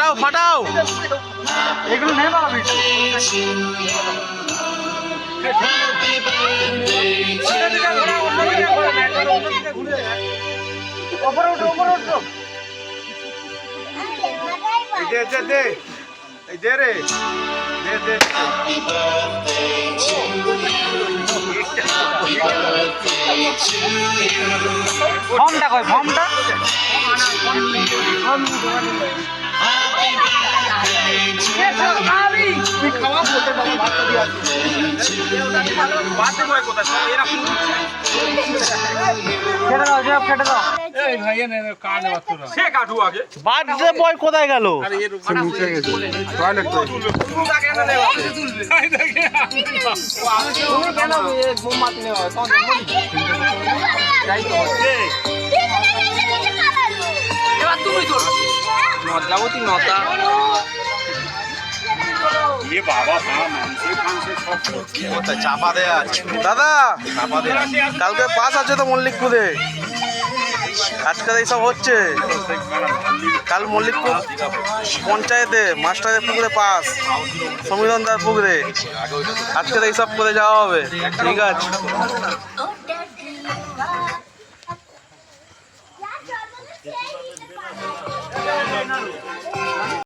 ফাটাও ফাটাও। এগুলো নেই বাবা দে রে দে ফর্মটা কই ফর্মটা বার্থডে বয় কোথায় গেল? চাপা দেয়া দাদা, কালকে পাস আছে তো মল্লিকপুরে। আজকাল এইসব হচ্ছে। কাল মল্লিকপুর পঞ্চায়েতে মাস্টারের পুকুরে পাস, সমীরণদার পুকুরে। আজকে এইসব করে যাওয়া হবে। ঠিক আছে।